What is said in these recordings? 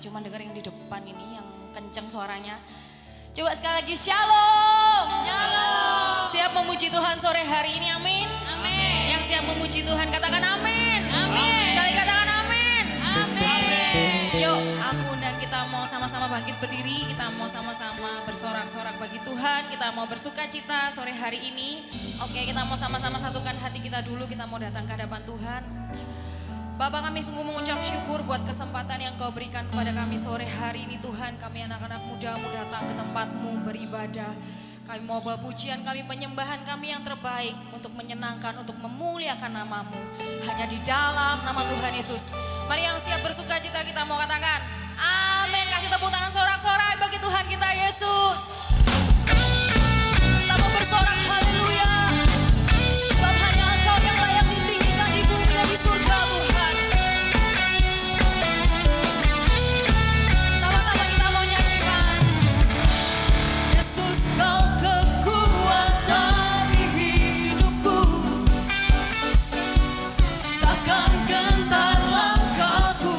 cuma denger yang di depan ini yang kenceng suaranya. Coba sekali lagi shalom. Shalom. Siap memuji Tuhan sore hari ini, amin. Amin. Yang siap memuji Tuhan katakan amin. Amin. Sekali katakan amin. Amin. Yuk, aku undang kita mau sama-sama bangkit berdiri, kita mau sama-sama bersorak-sorak bagi Tuhan, kita mau bersuka cita sore hari ini. Oke, kita mau sama-sama satukan hati kita dulu, kita mau datang ke hadapan Tuhan. Bapak, kami sungguh mengucap syukur buat kesempatan yang Kau berikan kepada kami sore hari ini Tuhan. Kami anak-anak muda mau datang ke tempat-Mu beribadah. Kami mau bawa pujian kami, penyembahan kami yang terbaik untuk menyenangkan, untuk memuliakan nama-Mu. Hanya di dalam nama Tuhan Yesus. Mari yang siap bersuka cita kita mau katakan amin. Kasih tepuk tangan sorak-sorai bagi Tuhan kita Yesus. Kita mau bersorak haleluya. Sebab hanya Engkau yang layak ditinggikan di bumi dan di surga Tuhan. Sama-sama kita mau nyanyikan. Yesus Kau kekuatan di hidupku. Takkan gentar langkahku.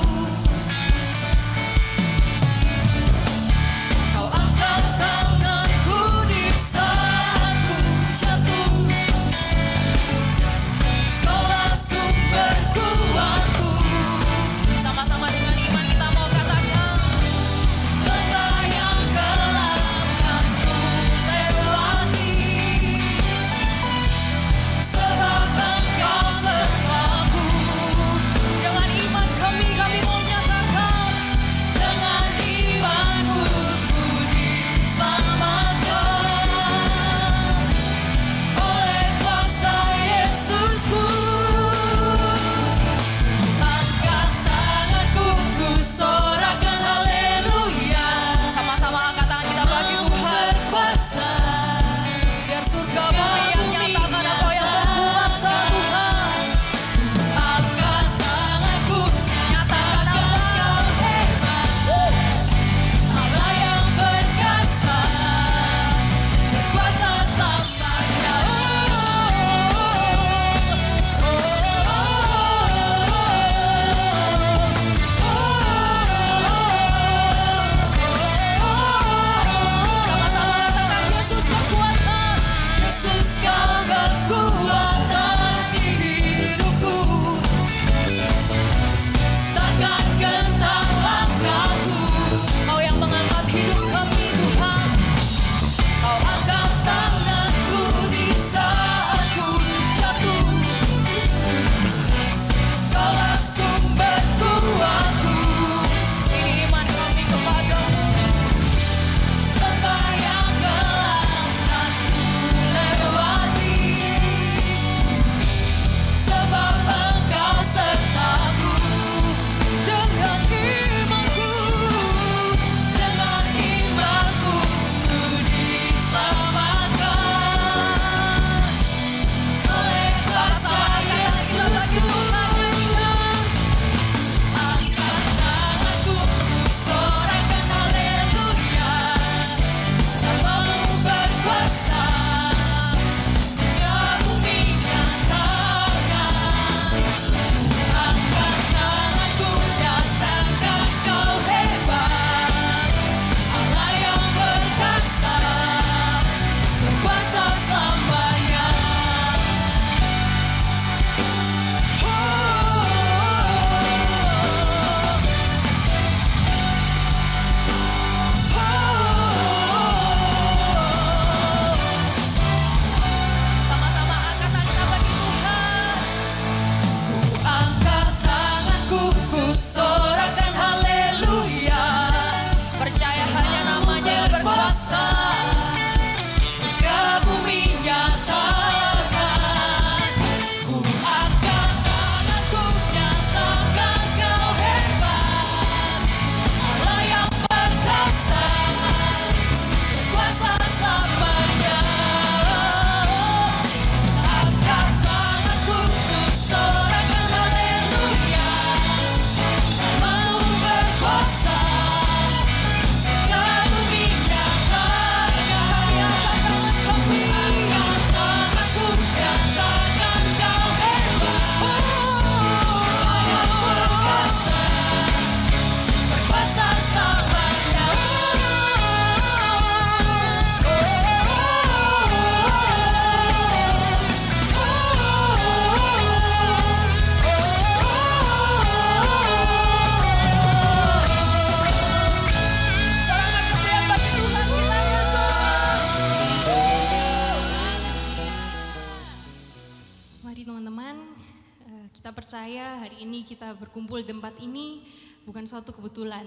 percaya hari ini kita berkumpul di tempat ini bukan suatu kebetulan.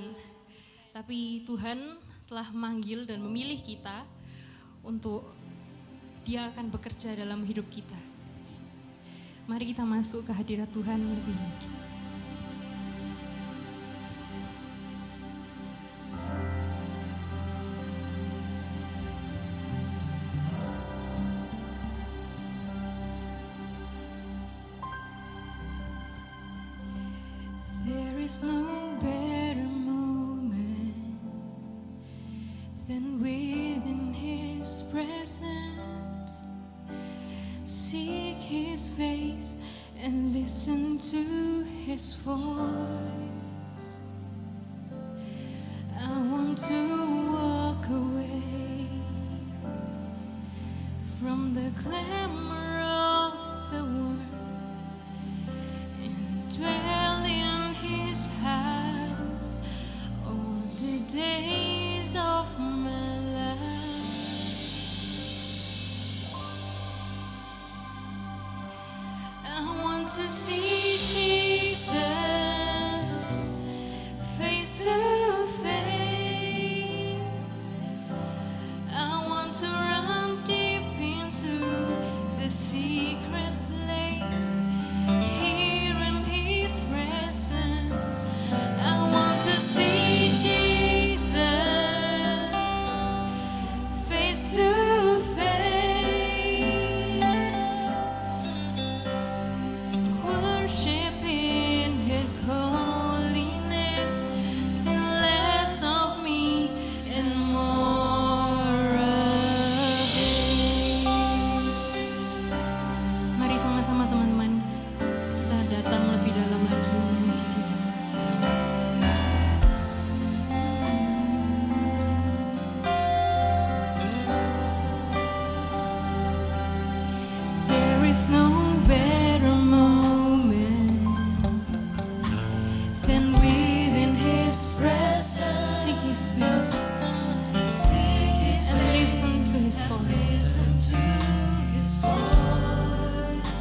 Tapi Tuhan telah manggil dan memilih kita untuk Dia akan bekerja dalam hidup kita. Mari kita masuk ke hadirat Tuhan lebih lagi. There is no better moment than within His presence. Seek His face and listen to His voice. I want to walk away from the clamor of the world and dwell in His house all the days of my life. I want to see Jesus face to face. I want to run deep into the secret place. Here in His presence, I want to see Jesus face to face. Worship in His holiness till less of me and more of Him. Mari sama-sama teman-teman, kita datang lebih dalam lagi memuji Dia. There is no better moment than within His presence. Seek His face and listen to His voice.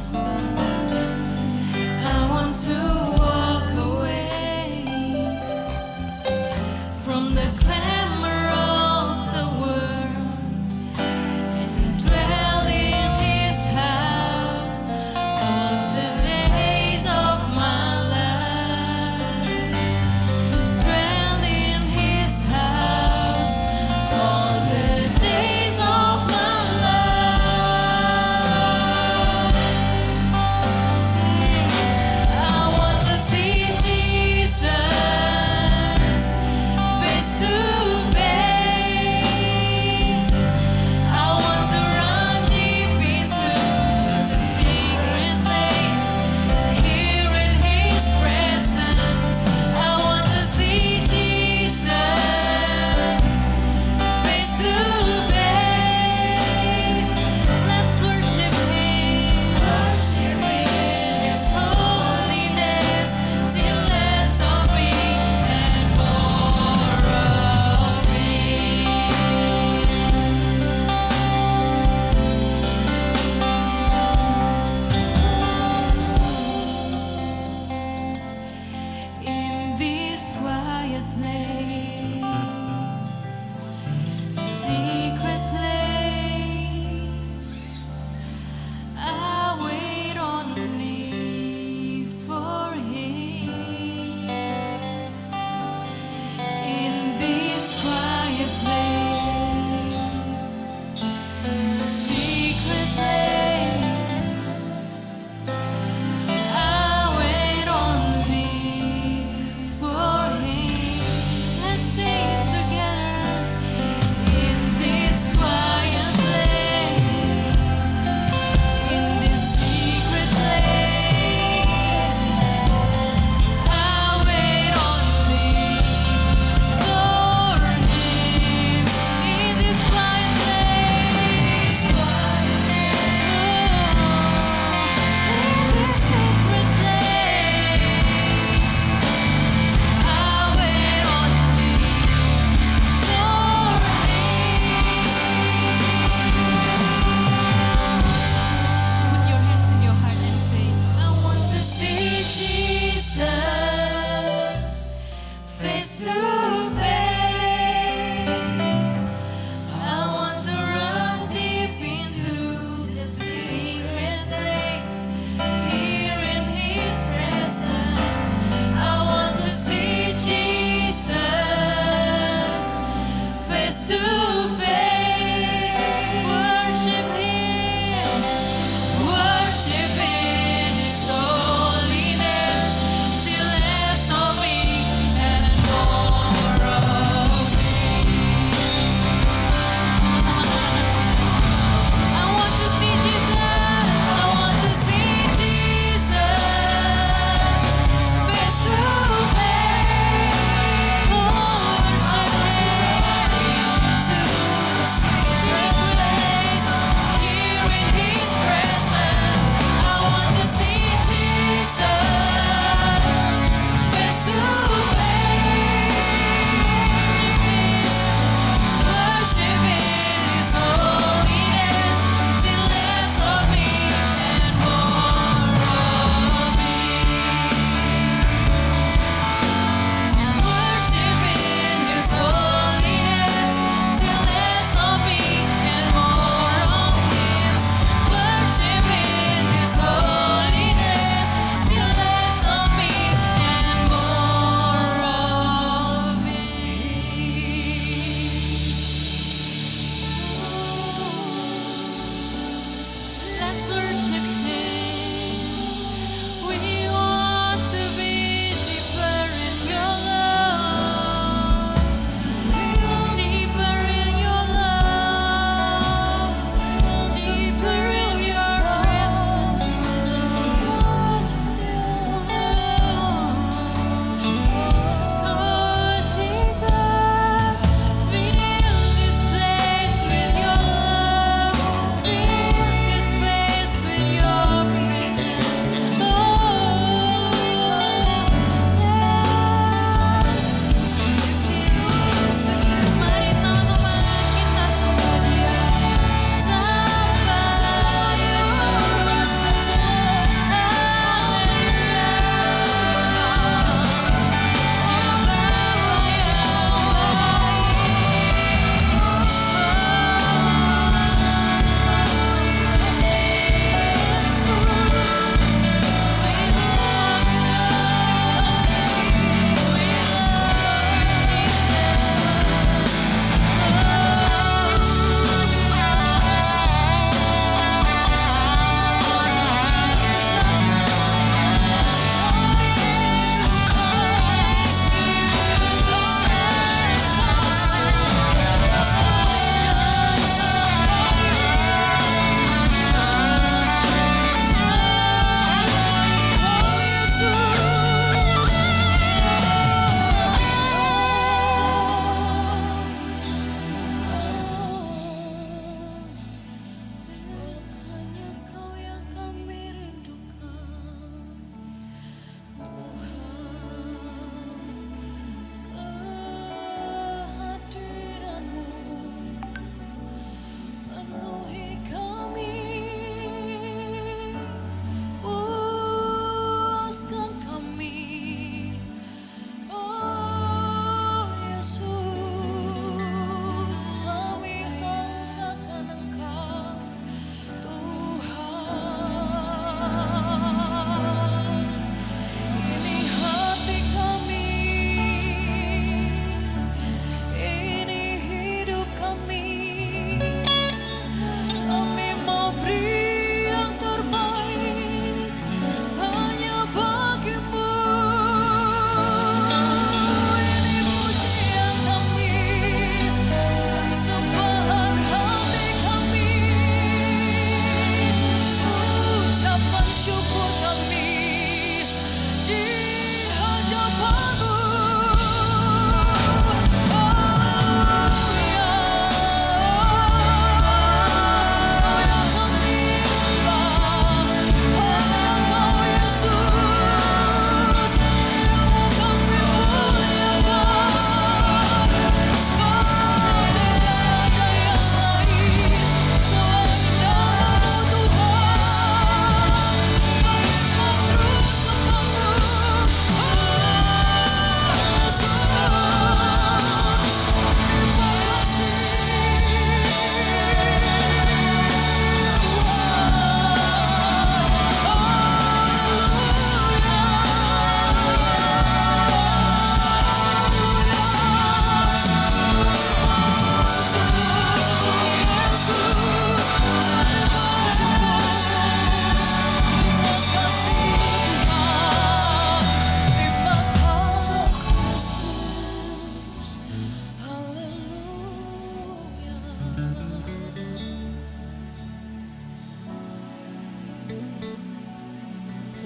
I want to walk away from the clamor of the world and dwell in His house all the days of my life. Dwell in His house all the days of my life. I want to see Jesus face to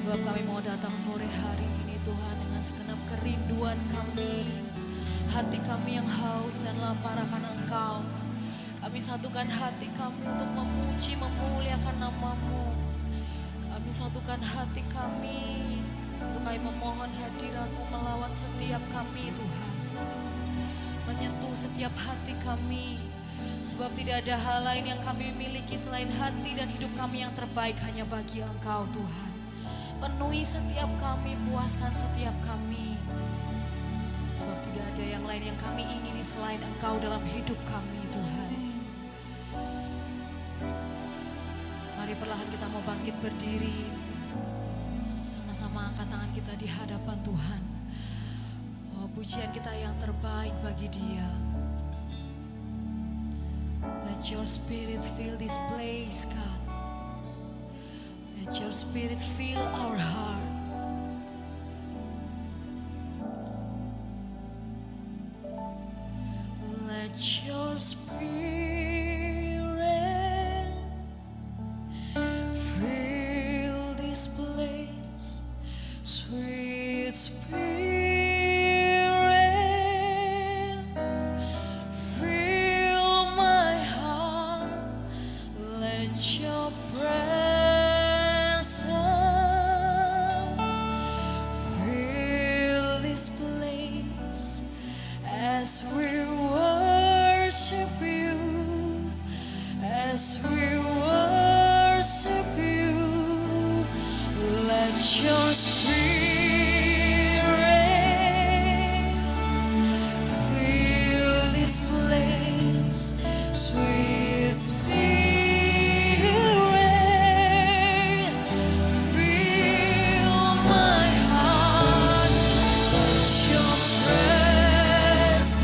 Sebab kami mau datang sore hari ini Tuhan dengan segenap kerinduan kami. Hati kami yang haus dan lapar akan Engkau. Kami satukan hati kami untuk memuji, memuliakan nama-Mu. Kami satukan hati kami untuk kami memohon hadirat-Mu melawat setiap kami Tuhan. Menyentuh setiap hati kami. Sebab tidak ada hal lain yang kami miliki selain hati dan hidup kami yang terbaik hanya bagi Engkau Tuhan. Penuhi setiap kami, puaskan setiap kami. Sebab tidak ada yang lain yang kami ingini selain Engkau dalam hidup kami Tuhan. Mari perlahan kita mau bangkit berdiri. Sama-sama angkat tangan kita di hadapan Tuhan. Oh, pujian kita yang terbaik bagi Dia. Let your spirit fill this place, God. Let your spirit fill our heart. Let your spirit fill this place, sweet spirit. As we worship you, let your spirit fill this place, sweet spirit, fill my heart, let your presence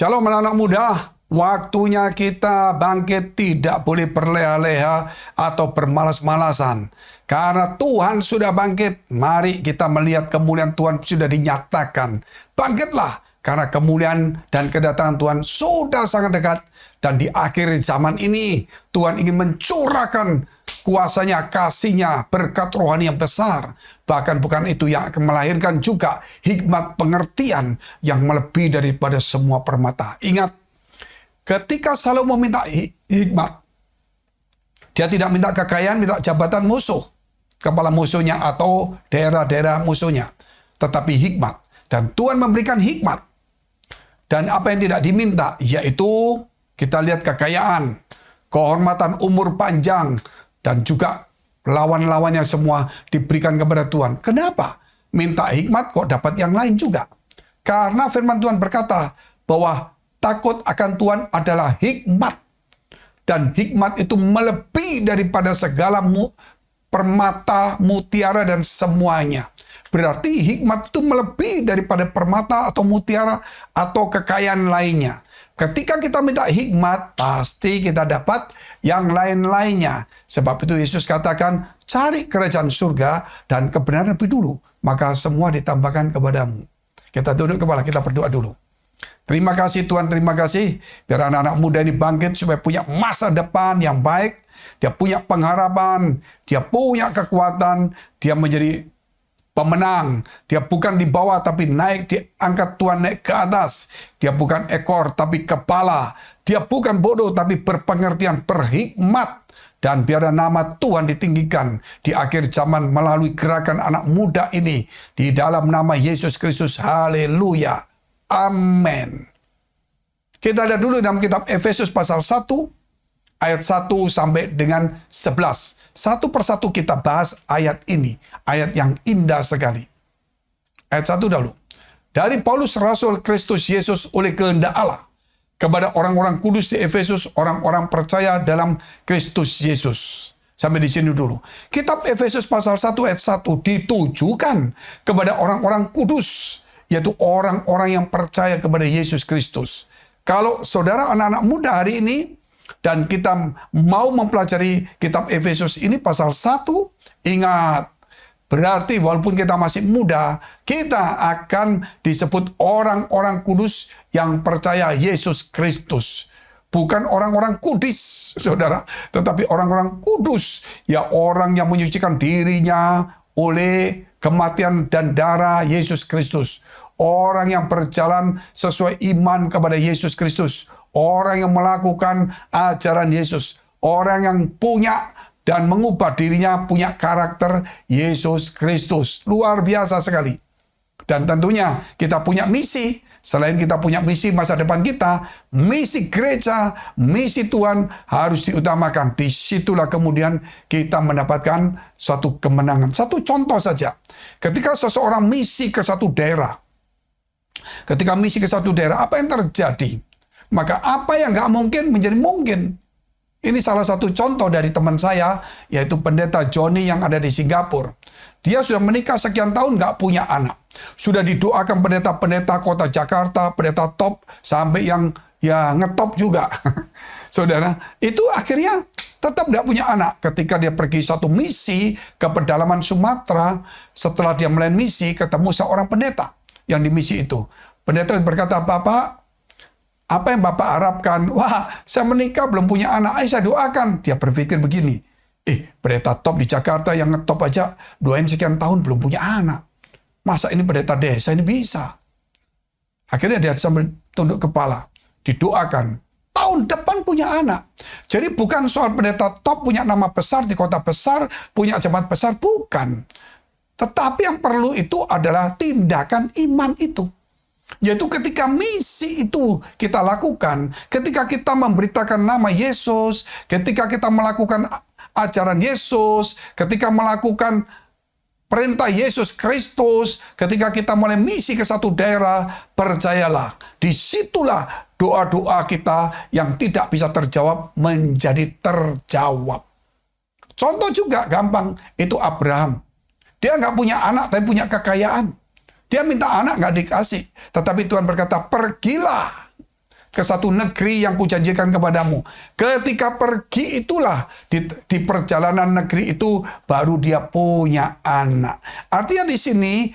Shalom anak-anak muda, waktunya kita bangkit, tidak boleh berleha-leha atau bermalas-malasan. Karena Tuhan sudah bangkit, mari kita melihat kemuliaan Tuhan sudah dinyatakan. Bangkitlah, karena kemuliaan dan kedatangan Tuhan sudah sangat dekat. Dan di akhir zaman ini, Tuhan ingin mencurahkan kuasanya, kasihnya, berkat rohani yang besar. Bahkan bukan itu yang akan melahirkan juga hikmat pengertian yang melebihi daripada semua permata. Ingat, ketika Salomo minta hikmat, dia tidak minta kekayaan, minta jabatan musuh, kepala musuhnya atau daerah-daerah musuhnya. Tetapi hikmat. Dan Tuhan memberikan hikmat. Dan apa yang tidak diminta, yaitu kita lihat kekayaan, kehormatan, umur panjang, dan juga lawan-lawannya semua diberikan kepada Tuhan. Kenapa? Minta hikmat kok dapat yang lain juga. Karena firman Tuhan berkata bahwa takut akan Tuhan adalah hikmat. Dan hikmat itu melebihi daripada segala permata, mutiara, dan semuanya. Berarti hikmat itu melebihi daripada permata atau mutiara atau kekayaan lainnya. Ketika kita minta hikmat, pasti kita dapat yang lain-lainnya. Sebab itu Yesus katakan, cari kerajaan surga dan kebenaran lebih dulu. Maka semua ditambahkan kepadamu. Kita duduk kepala, kita berdoa dulu. Terima kasih Tuhan, terima kasih. Biar anak-anak muda ini bangkit supaya punya masa depan yang baik. Dia punya pengharapan, dia punya kekuatan, dia menjadi pemenang. Dia bukan di bawah tapi naik, diangkat Tuhan naik ke atas. Dia bukan ekor tapi kepala. Dia bukan bodoh tapi berpengertian, berhikmat. Dan biarlah nama Tuhan ditinggikan di akhir zaman melalui gerakan anak muda ini. Di dalam nama Yesus Kristus. Haleluya. Amin. Kita lihat dulu dalam kitab Efesus pasal 1. Ayat 1 sampai dengan 11. Satu persatu kita bahas ayat ini. Ayat yang indah sekali. Ayat 1 dahulu. Dari Paulus Rasul Kristus Yesus oleh kehendak Allah. Kepada orang-orang kudus di Efesus, orang-orang percaya dalam Kristus Yesus. Sampai di sini dulu. Kitab Efesus pasal 1 ayat 1 ditujukan kepada orang-orang kudus. Yaitu orang-orang yang percaya kepada Yesus Kristus. Kalau saudara anak-anak muda hari ini, dan kita mau mempelajari kitab Efesus ini pasal 1, ingat, berarti walaupun kita masih muda, kita akan disebut orang-orang kudus yang percaya Yesus Kristus. Bukan orang-orang kudis, saudara, tetapi orang-orang kudus, ya orang yang menyucikan dirinya oleh kematian dan darah Yesus Kristus. Orang yang berjalan sesuai iman kepada Yesus Kristus. Orang yang melakukan ajaran Yesus. Orang yang punya dan mengubah dirinya punya karakter Yesus Kristus. Luar biasa sekali. Dan tentunya kita punya misi. Selain kita punya misi masa depan kita, misi gereja, misi Tuhan harus diutamakan. Disitulah kemudian kita mendapatkan suatu kemenangan. Satu contoh saja. Ketika seseorang misi ke satu daerah, apa yang terjadi? Maka apa yang nggak mungkin menjadi mungkin. Ini salah satu contoh dari teman saya, yaitu pendeta Johnny yang ada di Singapura. Dia sudah menikah sekian tahun nggak punya anak. Sudah didoakan pendeta-pendeta kota Jakarta, pendeta top, sampai yang ya ngetop juga. Saudara, itu akhirnya tetap tidak punya anak. Ketika dia pergi satu misi ke pedalaman Sumatera, setelah dia melayan misi, ketemu seorang pendeta yang di misi itu. Pendeta berkata, Bapak, apa yang Bapak harapkan? Wah, saya menikah belum punya anak. Ayo saya doakan. Dia berpikir begini. Pendeta top di Jakarta yang ngetop aja doain sekian tahun belum punya anak. Masa ini pendeta desa ini bisa? Akhirnya dia sambil tunduk kepala. Didoakan. Tahun depan punya anak. Jadi bukan soal pendeta top punya nama besar di kota besar, punya jemaat besar. Bukan. Tetapi yang perlu itu adalah tindakan iman itu. Yaitu ketika misi itu kita lakukan, ketika kita memberitakan nama Yesus, ketika kita melakukan ajaran Yesus, ketika melakukan perintah Yesus Kristus, ketika kita mulai misi ke satu daerah, percayalah, disitulah doa-doa kita yang tidak bisa terjawab menjadi terjawab. Contoh juga gampang, itu Abraham. Dia nggak punya anak, tapi punya kekayaan. Dia minta anak nggak dikasih. Tetapi Tuhan berkata, pergilah. ke satu negeri yang kujanjikan kepadamu. Ketika pergi itulah, di perjalanan negeri itu baru dia punya anak. Artinya di sini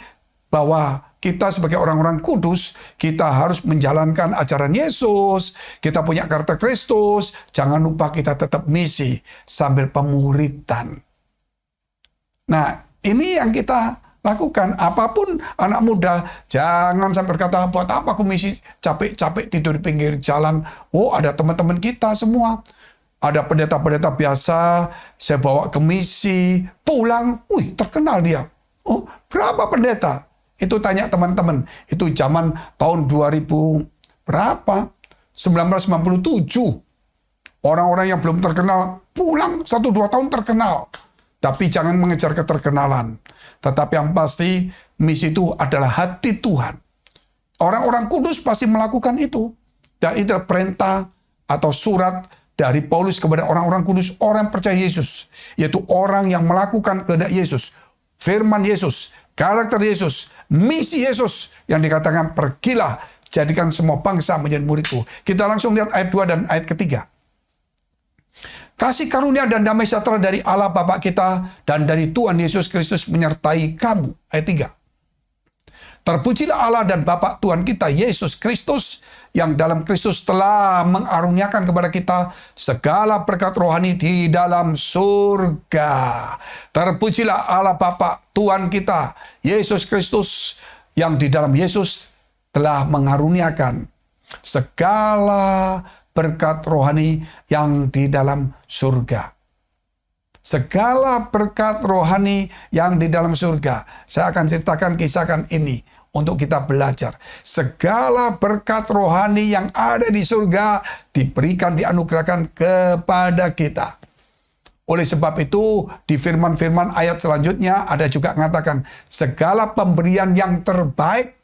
bahwa kita sebagai orang-orang kudus, kita harus menjalankan ajaran Yesus, kita punya karakter Kristus, jangan lupa kita tetap misi sambil pemuridan. Nah, ini yang kita lakukan. Apapun anak muda, jangan sampai berkata, buat apa aku misi, capek-capek tidur di pinggir jalan. Oh, ada teman-teman kita semua. Ada pendeta-pendeta biasa, saya bawa ke misi, pulang, wih terkenal dia. Oh, berapa pendeta? Itu tanya teman-teman, itu zaman tahun 2000 berapa? 1997. Orang-orang yang belum terkenal pulang 1-2 tahun terkenal. Tapi jangan mengejar keterkenalan. Tetapi yang pasti misi itu adalah hati Tuhan. Orang-orang kudus pasti melakukan itu. Dan itu adalah perintah atau surat dari Paulus kepada orang-orang kudus, orang yang percaya Yesus. Yaitu orang yang melakukan kehendak Yesus. Firman Yesus, karakter Yesus, misi Yesus yang dikatakan pergilah, jadikan semua bangsa menjadi muridku. Kita langsung lihat ayat 2 dan ayat ketiga. Kasih karunia dan damai sejahtera dari Allah Bapa kita dan dari Tuhan Yesus Kristus menyertai kamu. Ayat 3. Terpujilah Allah dan Bapa Tuhan kita Yesus Kristus yang dalam Kristus telah mengaruniakan kepada kita segala berkat rohani di dalam surga. Terpujilah Allah Bapa Tuhan kita Yesus Kristus yang di dalam Yesus telah mengaruniakan segala berkat rohani yang di dalam surga. Segala berkat rohani yang di dalam surga. Saya akan ceritakan, kisahkan ini untuk kita belajar. Segala berkat rohani yang ada di surga diberikan, dianugerahkan kepada kita. Oleh sebab itu, di firman-firman ayat selanjutnya ada juga mengatakan segala pemberian yang terbaik,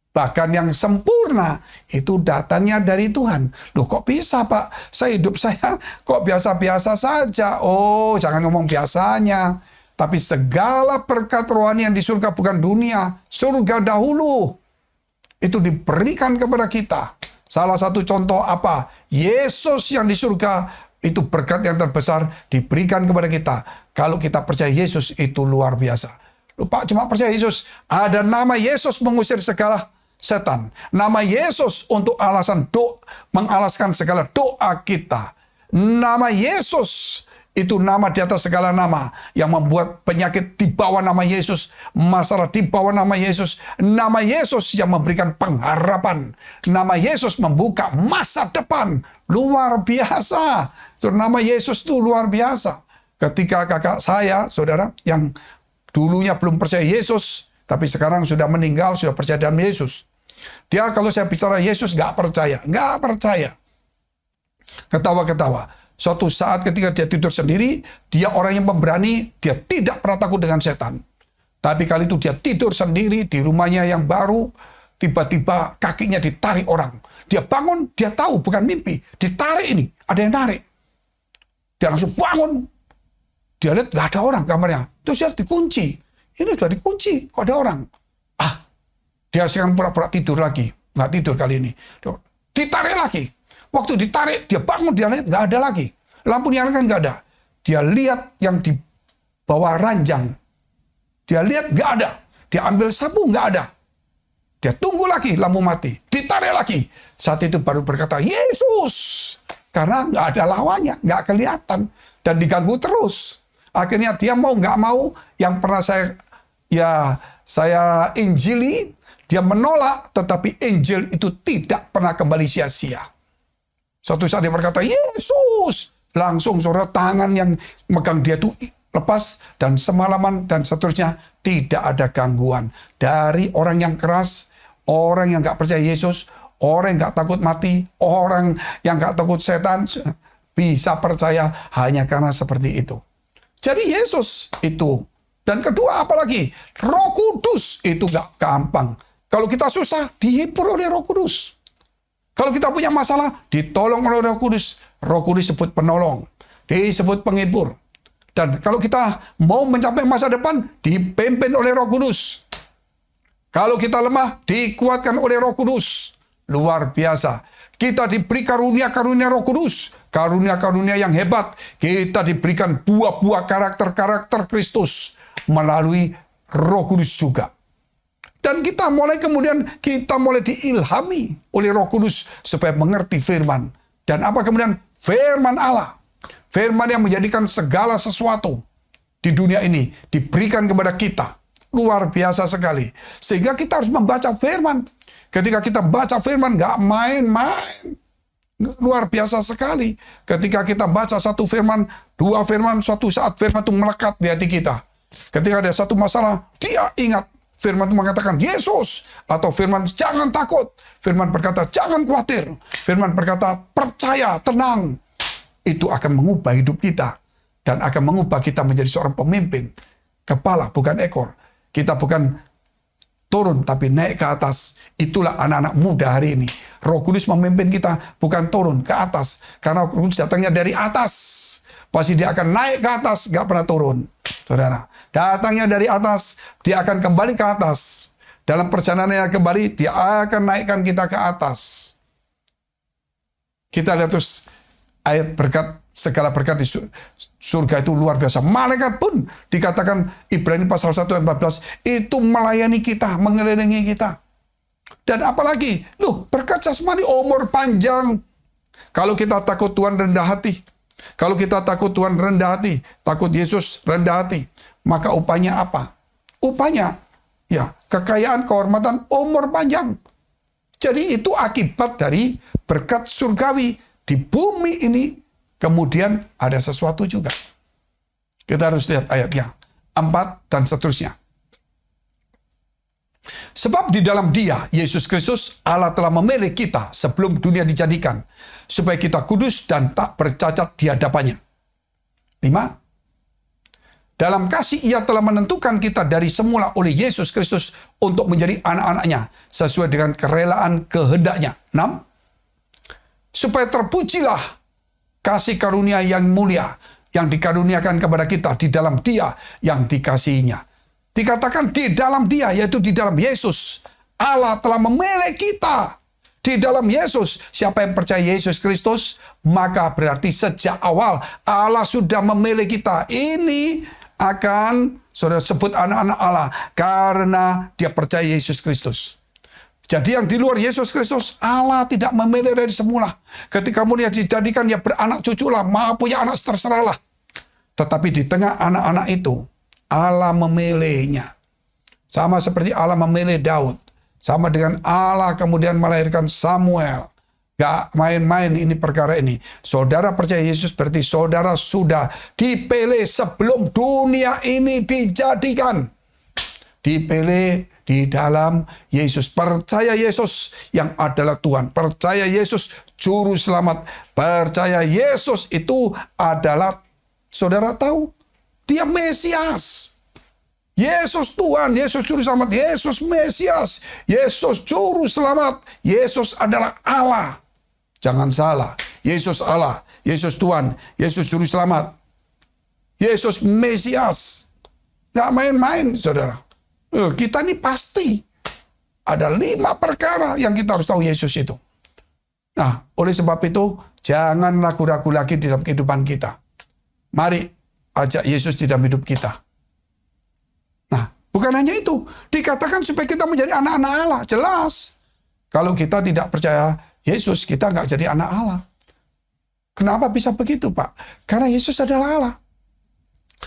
bahkan yang sempurna, itu datangnya dari Tuhan. Loh kok bisa Pak? Hidup saya kok biasa-biasa saja. Oh, jangan ngomong biasanya. Tapi segala berkat rohani yang di surga, bukan dunia, surga dahulu, itu diberikan kepada kita. Salah satu contoh apa? Yesus yang di surga, itu berkat yang terbesar diberikan kepada kita. Kalau kita percaya Yesus, itu luar biasa. Lupa cuma percaya Yesus. Ada nama Yesus mengusir segala setan. Nama Yesus untuk mengalaskan segala doa kita. Nama Yesus itu nama di atas segala nama yang membuat penyakit di bawah nama Yesus, masalah di bawah nama Yesus. Nama Yesus yang memberikan pengharapan. Nama Yesus membuka masa depan. Luar biasa. So, nama Yesus itu luar biasa. Ketika kakak saya, saudara, yang dulunya belum percaya Yesus, tapi sekarang sudah meninggal, sudah percaya dalam Yesus. Dia kalau saya bicara Yesus nggak percaya. Ketawa-ketawa. Suatu saat ketika dia tidur sendiri, dia orang yang pemberani, dia tidak pernah takut dengan setan. Tapi kali itu dia tidur sendiri di rumahnya yang baru, tiba-tiba kakinya ditarik orang. Dia bangun, dia tahu bukan mimpi, ditarik ini, ada yang narik. Dia langsung bangun, dia lihat nggak ada orang kamarnya. Terus dia dikunci, ini sudah dikunci, kok ada orang? Dia sekarang pura-pura tidur lagi, nggak tidur kali ini. Ditarik lagi. Waktu ditarik, dia bangun, dia lihat nggak ada lagi. Lampu nyalakan nggak ada. Dia lihat yang di bawah ranjang. Dia lihat nggak ada. Dia ambil sapu nggak ada. Dia tunggu lagi, lampu mati. Ditarik lagi. Saat itu baru berkata, Yesus. Karena nggak ada lawannya, nggak kelihatan. Dan diganggu terus. Akhirnya dia mau nggak mau, yang pernah saya injili, dia menolak, tetapi Injil itu tidak pernah kembali sia-sia. Suatu saat dia berkata, Yesus! Langsung saudara, tangan yang megang dia itu lepas, dan semalaman dan seterusnya tidak ada gangguan. Dari orang yang keras, orang yang gak percaya Yesus, orang yang gak takut mati, orang yang gak takut setan, bisa percaya hanya karena seperti itu. Jadi Yesus itu. Dan kedua apalagi? Roh Kudus itu gak gampang. Kalau kita susah, dihibur oleh Roh Kudus. Kalau kita punya masalah, ditolong oleh Roh Kudus. Roh Kudus disebut penolong, disebut penghibur. Dan kalau kita mau mencapai masa depan, dipimpin oleh Roh Kudus. Kalau kita lemah, dikuatkan oleh Roh Kudus. Luar biasa. Kita diberi karunia-karunia Roh Kudus. Karunia-karunia yang hebat. Kita diberikan buah-buah karakter-karakter Kristus melalui Roh Kudus juga. Dan kita mulai diilhami oleh Roh Kudus supaya mengerti firman. Dan apa kemudian? Firman Allah. Firman yang menjadikan segala sesuatu di dunia ini diberikan kepada kita. Luar biasa sekali. Sehingga kita harus membaca firman. Ketika kita baca firman, nggak main-main. Luar biasa sekali. Ketika kita baca satu firman, dua firman, suatu saat firman itu melekat di hati kita. Ketika ada satu masalah, dia ingat. Firman itu mengatakan Yesus. Atau firman jangan takut. Firman berkata jangan khawatir. Firman berkata percaya, tenang. Itu akan mengubah hidup kita. Dan akan mengubah kita menjadi seorang pemimpin. Kepala bukan ekor. Kita bukan turun tapi naik ke atas. Itulah anak-anak muda hari ini. Roh Kudus memimpin kita bukan turun ke atas. Karena Roh Kudus datangnya dari atas. Pasti dia akan naik ke atas, gak pernah turun. Saudara, datangnya dari atas, dia akan kembali ke atas. Dalam perjalanannya kembali, dia akan naikkan kita ke atas. Kita lihat terus ayat berkat, segala berkat di surga itu luar biasa. Malaikat pun dikatakan Ibrani pasal 1 ayat 14 itu melayani kita, mengelilingi kita. Dan apalagi, berkat jasmani, umur panjang. Kalau kita takut Tuhan rendah hati, kalau kita takut Tuhan rendah hati, takut Yesus rendah hati, maka upahnya apa? Upahnya ya kekayaan, kehormatan, umur panjang. Jadi itu akibat dari berkat surgawi di bumi ini. Kemudian ada sesuatu juga. Kita harus lihat ayatnya 4 dan seterusnya. Sebab di dalam Dia, Yesus Kristus, Allah telah memilih kita sebelum dunia dijadikan, supaya kita kudus dan tak bercacat di hadapannya. 5. Dalam kasih Ia telah menentukan kita dari semula oleh Yesus Kristus untuk menjadi anak-anaknya, sesuai dengan kerelaan kehendaknya. 6. Supaya terpujilah kasih karunia yang mulia yang dikaruniakan kepada kita di dalam Dia yang dikasihinya. Dikatakan di dalam Dia, yaitu di dalam Yesus. Allah telah memilih kita di dalam Yesus. Siapa yang percaya Yesus Kristus, maka berarti sejak awal Allah sudah memilih kita. Ini akan saudara sebut anak-anak Allah karena dia percaya Yesus Kristus. Jadi yang di luar Yesus Kristus, Allah tidak memilih dari semula. Ketika dia dijadikan, dia beranak cuculah, mau punya anak terserahlah. Tetapi di tengah anak-anak itu, Allah memilihnya. Sama seperti Allah memilih Daud. Sama dengan Allah kemudian melahirkan Samuel. Gak main-main ini perkara ini. Saudara percaya Yesus berarti saudara sudah dipilih sebelum dunia ini dijadikan. Dipilih di dalam Yesus. Percaya Yesus yang adalah Tuhan. Percaya Yesus Juru Selamat. Percaya Yesus itu adalah, saudara tahu, Dia Mesias. Yesus Tuhan, Yesus Juru Selamat, Yesus Mesias, Yesus Juru Selamat. Yesus adalah Allah. Jangan salah. Yesus Allah, Yesus Tuhan, Yesus Juru Selamat, Yesus Mesias. Gak main-main, saudara. Kita ini pasti ada 5 perkara yang kita harus tahu Yesus itu. Nah, oleh sebab itu, jangan ragu-ragu lagi di dalam kehidupan kita. Mari ajak Yesus di dalam hidup kita. Nah, bukan hanya itu. Dikatakan supaya kita menjadi anak-anak Allah. Jelas. Kalau kita tidak percaya Yesus, kita nggak jadi anak Allah. Kenapa bisa begitu, Pak? Karena Yesus adalah Allah.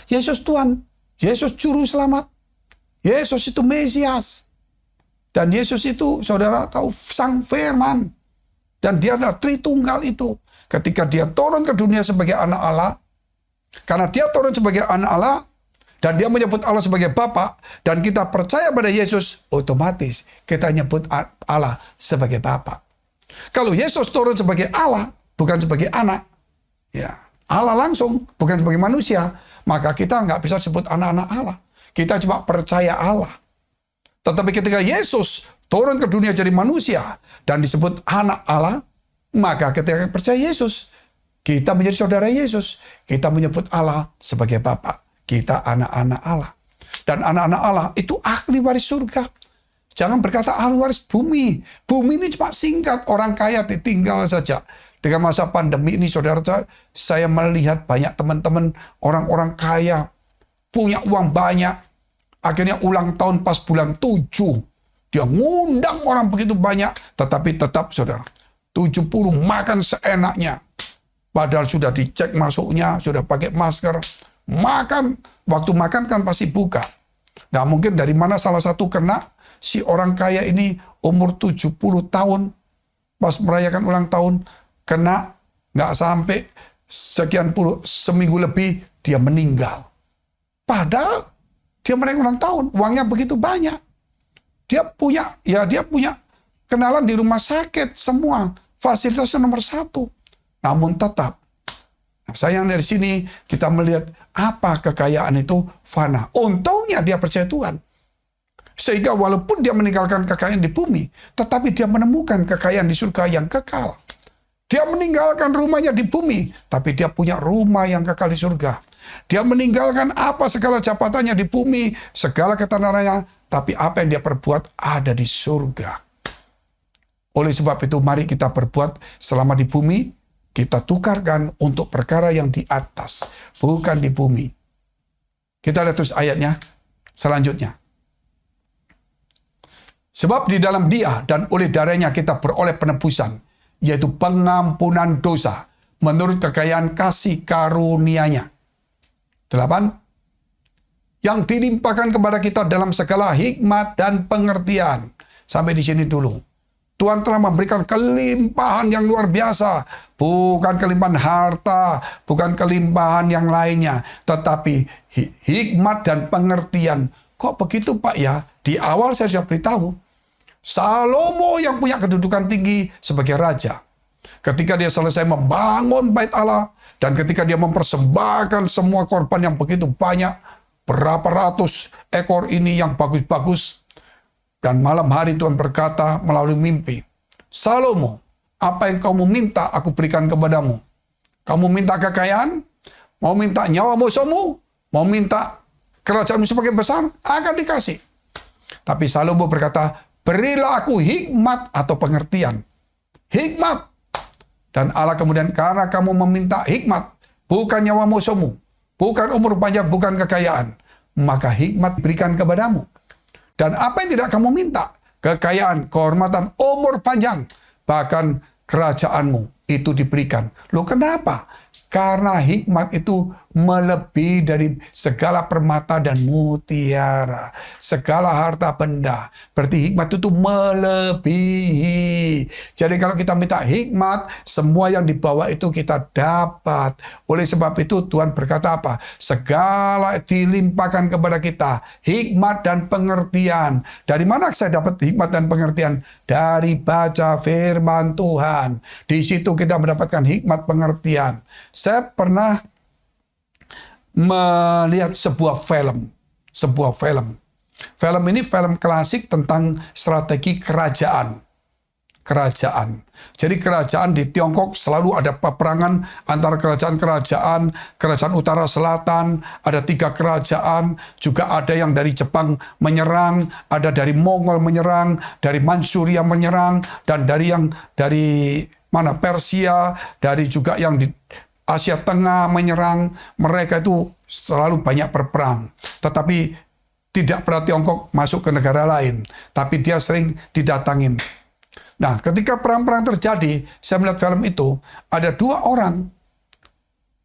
Yesus Tuhan. Yesus Juru Selamat. Yesus itu Mesias. Dan Yesus itu, saudara tahu, Sang Firman. Dan dia adalah Tritunggal itu. Ketika dia turun ke dunia sebagai anak Allah, karena dia turun sebagai anak Allah, dan dia menyebut Allah sebagai Bapa, dan kita percaya pada Yesus, otomatis kita nyebut Allah sebagai Bapa. Kalau Yesus turun sebagai Allah, bukan sebagai anak, ya Allah langsung, bukan sebagai manusia, maka kita nggak bisa sebut anak-anak Allah. Kita cuma percaya Allah. Tetapi ketika Yesus turun ke dunia jadi manusia dan disebut anak Allah, maka ketika percaya Yesus, kita menjadi saudara Yesus. Kita menyebut Allah sebagai Bapa. Kita anak-anak Allah. Dan anak-anak Allah itu ahli waris surga. Jangan berkata ahli waris bumi. Bumi ini cuma singkat, orang kaya ditinggal saja. Dengan masa pandemi ini, saudara, saya melihat banyak teman-teman orang-orang kaya, punya uang banyak. Akhirnya ulang tahun pas bulan 7. Dia ngundang orang begitu banyak, tetapi tetap, saudara, 70 makan seenaknya. Padahal sudah dicek masuknya, sudah pakai masker. Makan, waktu makan kan pasti buka. Nah, mungkin dari mana salah satu kena, si orang kaya ini umur 70 tahun, pas merayakan ulang tahun, kena, nggak sampai sekian puluh, seminggu lebih, dia meninggal. Padahal dia merayakan ulang tahun, uangnya begitu banyak. Dia punya kenalan di rumah sakit, semua fasilitasnya nomor 1. Namun tetap, sayang dari sini kita melihat apa kekayaan itu fana. Untungnya dia percaya Tuhan. Sehingga walaupun dia meninggalkan kekayaan di bumi, tetapi dia menemukan kekayaan di surga yang kekal. Dia meninggalkan rumahnya di bumi, tapi dia punya rumah yang kekal di surga. Dia meninggalkan apa segala jabatannya di bumi, segala ketenarannya, tapi apa yang dia perbuat ada di surga. Oleh sebab itu, mari kita berbuat selama di bumi, kita tukarkan untuk perkara yang di atas, bukan di bumi. Kita lihat terus ayatnya selanjutnya. Sebab di dalam Dia dan oleh darahnya kita beroleh penebusan, yaitu pengampunan dosa, menurut kekayaan kasih karunia-Nya. 8. Yang dilimpahkan kepada kita dalam segala hikmat dan pengertian. Sampai di sini dulu. Tuhan telah memberikan kelimpahan yang luar biasa. Bukan kelimpahan harta, bukan kelimpahan yang lainnya. Tetapi hikmat dan pengertian. Kok begitu Pak ya? Di awal saya sudah beritahu. Salomo yang punya kedudukan tinggi sebagai raja. Ketika dia selesai membangun bait Allah, dan ketika dia mempersembahkan semua korban yang begitu banyak, berapa ratus ekor ini yang bagus-bagus, dan malam hari Tuhan berkata melalui mimpi, Salomo, apa yang kamu minta aku berikan kepadamu. Kamu minta kekayaan, mau minta nyawa musuhmu, mau minta kerajaanmu sebagai besar, akan dikasih. Tapi Salomo berkata, berilah aku hikmat atau pengertian. Hikmat. Dan Allah kemudian, karena kamu meminta hikmat, bukan nyawa musuhmu, bukan umur panjang, bukan kekayaan, maka hikmat berikan kepadamu. Dan apa yang tidak kamu minta? Kekayaan, kehormatan, umur panjang, bahkan kerajaanmu itu diberikan. Loh kenapa? Karena hikmat itu melebihi dari segala permata dan mutiara, segala harta benda. Berarti hikmat itu melebihi. Jadi kalau kita minta hikmat, semua yang dibawa itu kita dapat. Oleh sebab itu Tuhan berkata apa? Segala dilimpahkan kepada kita, hikmat dan pengertian. Dari mana saya dapat hikmat dan pengertian? Dari baca firman Tuhan. Di situ kita mendapatkan hikmat pengertian. Saya pernah melihat sebuah film. Film ini film klasik tentang strategi kerajaan. Jadi kerajaan di Tiongkok selalu ada peperangan antara kerajaan utara selatan, ada 3 kerajaan, juga ada yang dari Jepang menyerang, ada dari Mongol menyerang, dari Manchuria menyerang, dan dari Persia, dari juga yang di Asia Tengah menyerang. Mereka itu selalu banyak berperang. Tetapi tidak pernah Tiongkok masuk ke negara lain. Tapi dia sering didatangin. Nah, ketika perang-perang terjadi, saya melihat film itu, ada 2 orang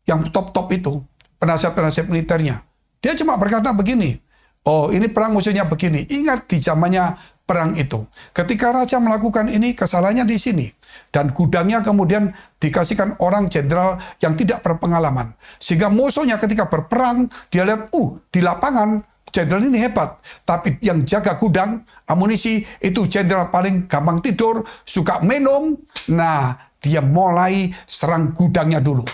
yang top-top itu, penasihat-penasihat militernya. Dia cuma berkata begini, oh ini perang musuhnya begini. Ingat di zamannya perang itu. Ketika raja melakukan ini, kesalahannya di sini. Dan gudangnya kemudian dikasihkan orang jenderal yang tidak berpengalaman. Sehingga musuhnya ketika berperang, dia lihat, di lapangan jenderal ini hebat. Tapi yang jaga gudang, amunisi, itu jenderal paling gampang tidur, suka minum. Nah, dia mulai serang gudangnya dulu.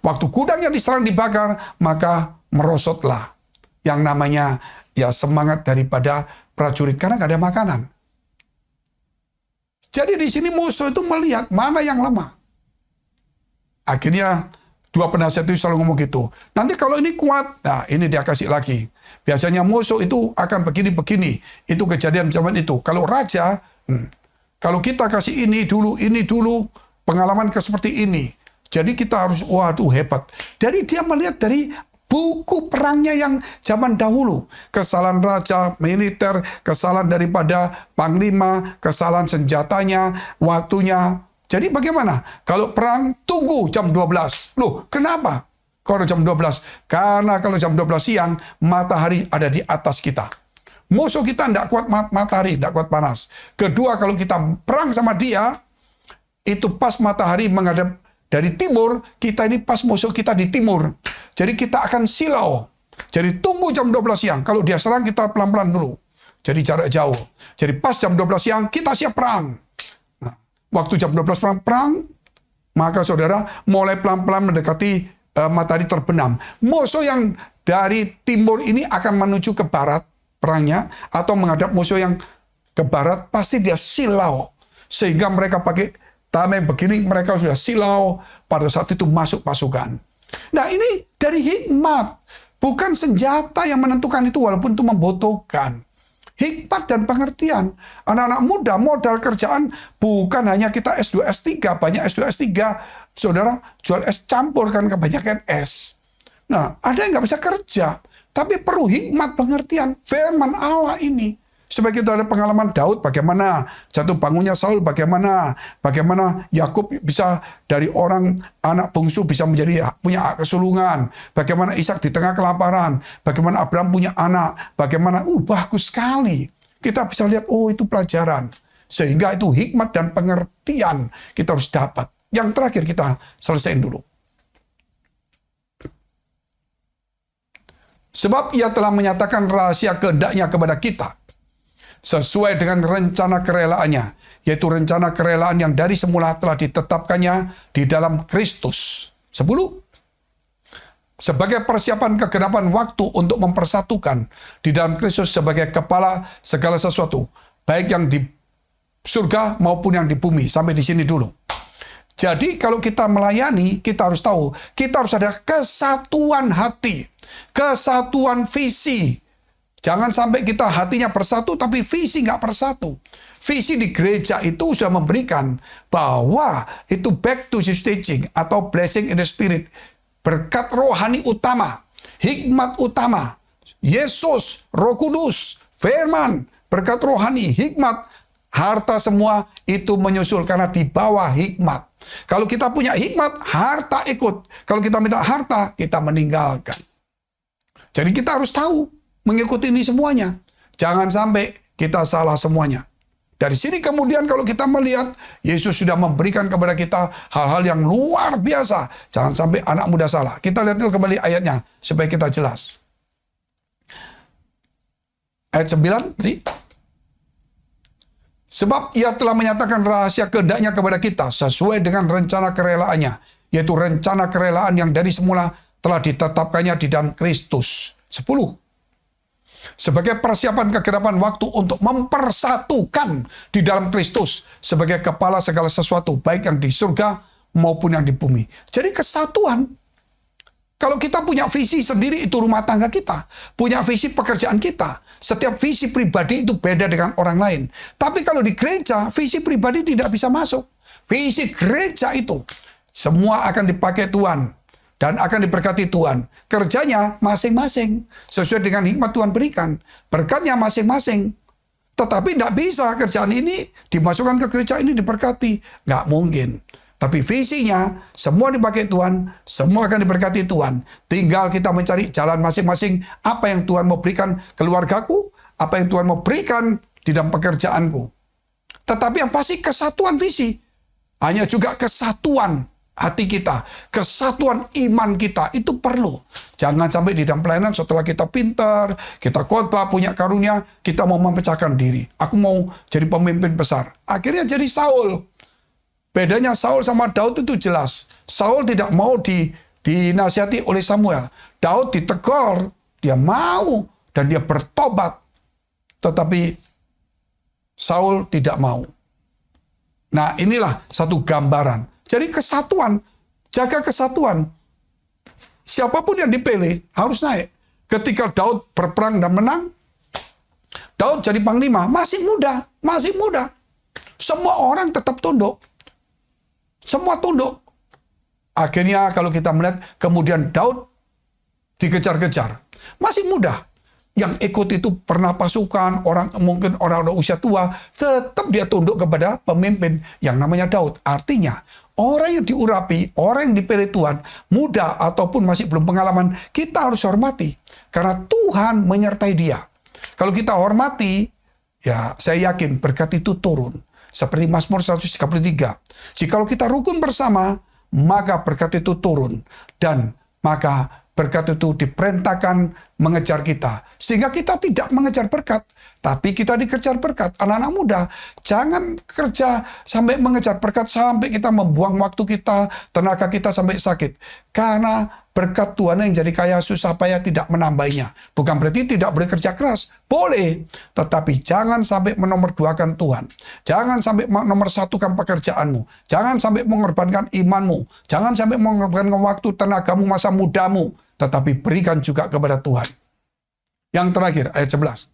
Waktu gudangnya diserang, dibakar, maka merosotlah yang namanya semangat daripada prajurit, karena nggak ada makanan. Jadi di sini musuh itu melihat mana yang lemah. Akhirnya Dua penasihat itu selalu ngomong gitu. Nanti kalau ini kuat, nah ini dia kasih lagi. Biasanya musuh itu akan begini-begini. Itu kejadian zaman itu. Kalau raja, kalau kita kasih ini dulu, pengalaman seperti ini. Jadi kita harus, waduh hebat. Jadi dia melihat dari buku perangnya yang zaman dahulu. Kesalahan raja, militer, kesalahan daripada panglima, kesalahan senjatanya, waktunya. Jadi bagaimana? Kalau perang, tunggu jam 12. Loh, kenapa? Kalau jam 12? Karena kalau jam 12 siang, matahari ada di atas kita. Musuh kita tidak kuat matahari, tidak kuat panas. Kedua, kalau kita perang sama dia, itu pas matahari menghadap dari timur, kita ini pas musuh kita di timur. Jadi kita akan silau. Jadi tunggu jam 12 siang. Kalau dia serang, kita pelan-pelan dulu. Jadi jarak jauh. Jadi pas jam 12 siang, kita siap perang. Nah, waktu jam 12 perang, maka saudara mulai pelan-pelan mendekati matahari terbenam. Musuh yang dari timur ini akan menuju ke barat perangnya, atau menghadap musuh yang ke barat, pasti dia silau. Sehingga mereka pakai tameng begini, mereka sudah silau, pada saat itu masuk pasukan. Nah ini dari hikmat, bukan senjata yang menentukan itu, walaupun itu membutuhkan. Hikmat dan pengertian. Anak-anak muda, modal kerjaan bukan hanya kita S2, S3, banyak S2, S3, saudara jual es campur kan, kebanyakan es. Nah, ada yang nggak bisa kerja, tapi perlu hikmat pengertian firman Allah ini. Supaya kita ada pengalaman Daud, bagaimana jatuh bangunnya Saul, bagaimana Yakub bisa dari orang anak bungsu bisa menjadi punya hak kesulungan, bagaimana Ishak di tengah kelaparan, bagaimana Abraham punya anak, bagaimana bagus sekali. Kita bisa lihat, oh itu pelajaran. Sehingga itu hikmat dan pengertian kita harus dapat. Yang terakhir kita selesaiin dulu. Sebab ia telah menyatakan rahasia kehendaknya kepada kita, sesuai dengan rencana kerelaannya, yaitu rencana kerelaan yang dari semula telah ditetapkannya di dalam Kristus. 10. Sebagai persiapan kegenapan waktu untuk mempersatukan di dalam Kristus sebagai kepala segala sesuatu, baik yang di surga maupun yang di bumi. Sampai di sini dulu. Jadi kalau kita melayani, kita harus tahu, kita harus ada kesatuan hati, kesatuan visi. Jangan sampai kita hatinya bersatu, tapi visi nggak bersatu. Visi di gereja itu sudah memberikan bahwa itu back to his teaching atau blessing in the spirit. Berkat rohani utama, hikmat utama, Yesus, Roh Kudus, firman, berkat rohani, hikmat, harta semua itu menyusul karena di bawah hikmat. Kalau kita punya hikmat, harta ikut. Kalau kita minta harta, kita meninggalkan. Jadi kita harus tahu mengikuti ini semuanya. Jangan sampai kita salah semuanya. Dari sini kemudian kalau kita melihat Yesus sudah memberikan kepada kita hal-hal yang luar biasa. Jangan sampai anak muda salah. Kita lihat dulu kembali ayatnya supaya kita jelas. Ayat 9. Sebab ia telah menyatakan rahasia kehendaknya kepada kita sesuai dengan rencana kerelaannya. Yaitu rencana kerelaan yang dari semula telah ditetapkannya di dalam Kristus. 10. Sebagai persiapan kegenapan waktu untuk mempersatukan di dalam Kristus sebagai kepala segala sesuatu, baik yang di surga maupun yang di bumi. Jadi kesatuan. Kalau kita punya visi sendiri, itu rumah tangga kita. Punya visi pekerjaan kita. Setiap visi pribadi itu beda dengan orang lain. Tapi kalau di gereja, visi pribadi tidak bisa masuk. Visi gereja itu semua akan dipakai Tuhan. Dan akan diberkati Tuhan. Kerjanya masing-masing. Sesuai dengan hikmat Tuhan berikan. Berkatnya masing-masing. Tetapi tidak bisa kerjaan ini dimasukkan ke gereja ini diberkati. Nggak mungkin. Tapi visinya semua dipakai Tuhan. Semua akan diberkati Tuhan. Tinggal kita mencari jalan masing-masing. Apa yang Tuhan mau berikan keluargaku. Apa yang Tuhan mau berikan di dalam pekerjaanku. Tetapi yang pasti kesatuan visi. Hanya juga kesatuan hati kita, kesatuan iman kita itu perlu. Jangan sampai di dalam pelayanan setelah kita pintar, kita khotbah, punya karunia, kita mau memecahkan diri. Aku mau jadi pemimpin besar. Akhirnya jadi Saul. Bedanya Saul sama Daud itu jelas. Saul tidak mau dinasihati oleh Samuel. Daud ditegur, dia mau dan dia bertobat. Tetapi Saul tidak mau. Nah inilah satu gambaran. Jadi kesatuan, jaga kesatuan. siapapun yang dipilih harus naik. Ketika Daud berperang dan menang, Daud jadi panglima, masih muda. Semua orang tetap tunduk. Semua tunduk. Akhirnya kalau kita melihat, kemudian Daud dikejar-kejar. Masih muda. Yang ikut itu pernah pasukan, mungkin orang usia tua, tetap dia tunduk kepada pemimpin yang namanya Daud. Artinya, orang yang diurapi, orang yang dipilih Tuhan, muda ataupun masih belum pengalaman, kita harus hormati. Karena Tuhan menyertai dia. Kalau kita hormati, ya saya yakin berkat itu turun. Seperti Mazmur 133. Jikalau kita rukun bersama, maka berkat itu turun. Dan maka berkat itu diperintahkan mengejar kita. Sehingga kita tidak mengejar berkat, tapi kita dikejar berkat. Anak-anak muda, jangan kerja sampai mengejar berkat, sampai kita membuang waktu kita, tenaga kita sampai sakit. Karena berkat Tuhan yang jadi kaya susah payah tidak menambahnya. Bukan berarti tidak boleh kerja keras. Boleh. Tetapi jangan sampai menomorduakan Tuhan. Jangan sampai menomorsatukan pekerjaanmu. Jangan sampai mengorbankan imanmu. Jangan sampai mengorbankan waktu, tenagamu, masa mudamu. Tetapi berikan juga kepada Tuhan. Yang terakhir, ayat 11.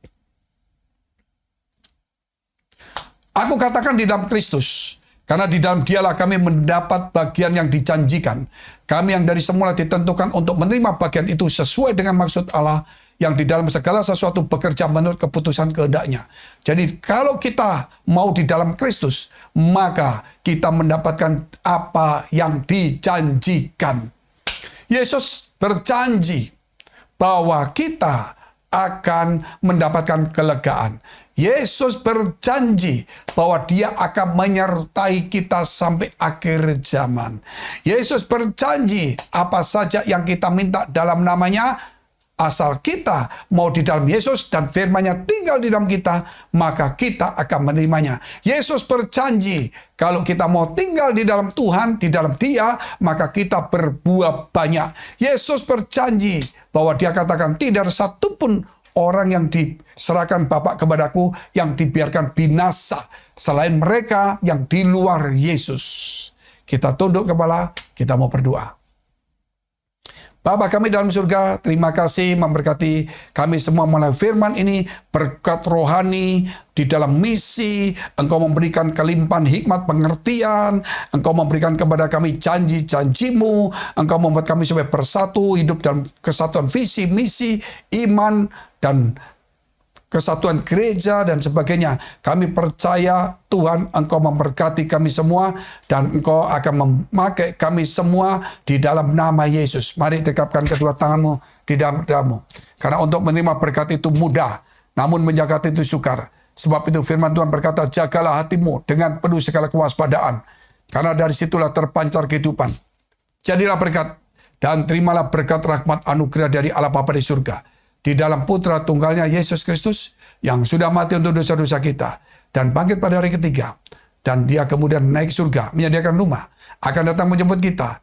Aku katakan di dalam Kristus, karena di dalam dialah kami mendapat bagian yang dijanjikan. Kami yang dari semula ditentukan untuk menerima bagian itu sesuai dengan maksud Allah, yang di dalam segala sesuatu bekerja menurut keputusan kehendaknya. Jadi kalau kita mau di dalam Kristus, maka kita mendapatkan apa yang dijanjikan. Yesus berjanji bahwa kita akan mendapatkan kelegaan. Yesus berjanji bahwa dia akan menyertai kita sampai akhir zaman. Yesus berjanji apa saja yang kita minta dalam namanya, asal kita mau di dalam Yesus dan firman-Nya tinggal di dalam kita, maka kita akan menerimanya. Yesus berjanji kalau kita mau tinggal di dalam Tuhan, di dalam Dia, maka kita berbuah banyak. Yesus berjanji bahwa Dia katakan tidak ada satupun orang yang diserahkan Bapa kepadaku yang dibiarkan binasa selain mereka yang di luar Yesus. Kita tunduk kepala, kita mau berdoa. Bapa kami dalam surga, terima kasih memberkati kami semua melalui firman ini, berkat rohani di dalam misi. Engkau memberikan kelimpahan hikmat pengertian, Engkau memberikan kepada kami janji-janjimu, Engkau membuat kami supaya bersatu, hidup dalam kesatuan visi, misi, iman, dan kesatuan gereja dan sebagainya. Kami percaya Tuhan Engkau memberkati kami semua dan Engkau akan memakai kami semua di dalam nama Yesus. Mari dekapkan kedua tanganmu di dalam dadamu. Karena untuk menerima berkat itu mudah, namun menjaga itu sukar. Sebab itu firman Tuhan berkata, jagalah hatimu dengan penuh segala kewaspadaan. Karena dari situlah terpancar kehidupan. Jadilah berkat dan terimalah berkat rahmat anugerah dari Allah Bapa di surga. Di dalam putra tunggalnya Yesus Kristus yang sudah mati untuk dosa-dosa kita dan bangkit pada hari ketiga. Dan dia kemudian naik surga, menyediakan rumah, akan datang menjemput kita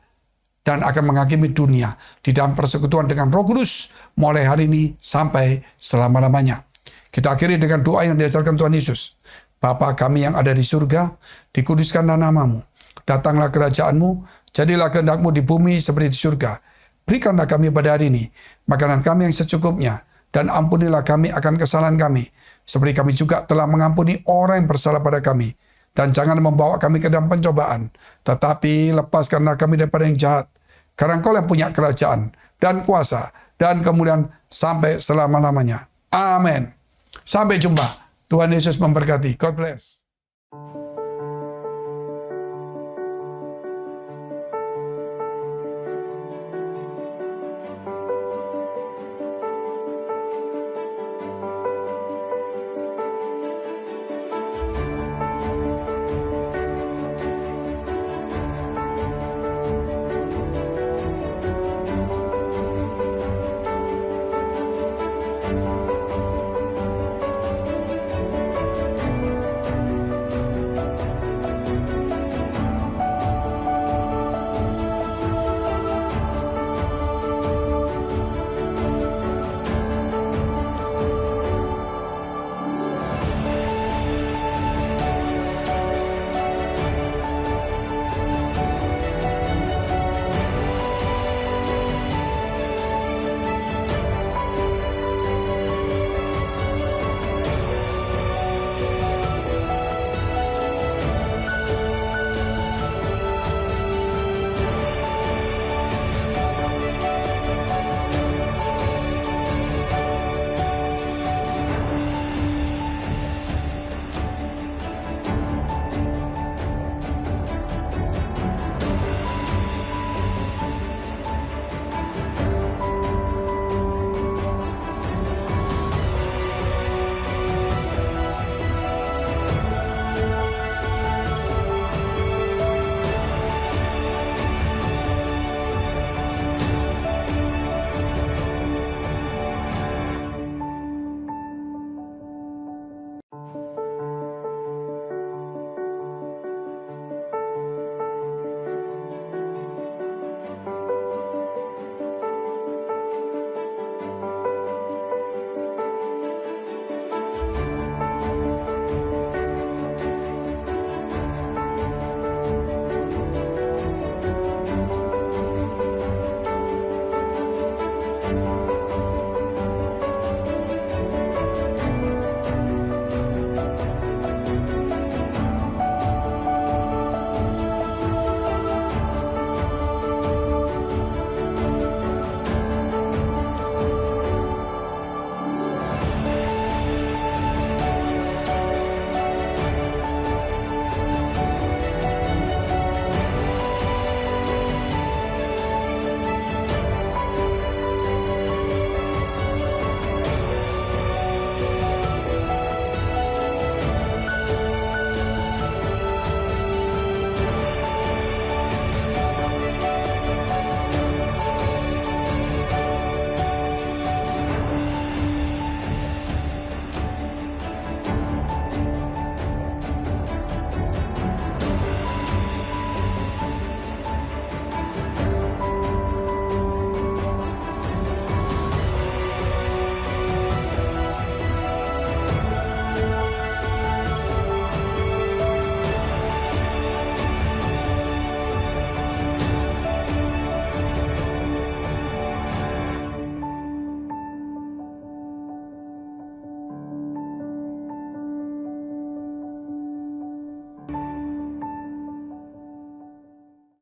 dan akan menghakimi dunia di dalam persekutuan dengan Roh Kudus mulai hari ini sampai selama-lamanya. Kita akhiri dengan doa yang diajarkan Tuhan Yesus. Bapa kami yang ada di surga, dikuduskanlah namamu. Datanglah kerajaanmu, jadilah kehendakmu di bumi seperti di surga. Berikanlah kami pada hari ini makanan kami yang secukupnya, dan ampunilah kami akan kesalahan kami, seperti kami juga telah mengampuni orang yang bersalah pada kami. Dan jangan membawa kami ke dalam pencobaan, tetapi lepaskanlah kami daripada yang jahat. Karena Engkau yang punya kerajaan, dan kuasa, dan kemudian sampai selama-lamanya. Amin. Sampai jumpa. Tuhan Yesus memberkati. God bless.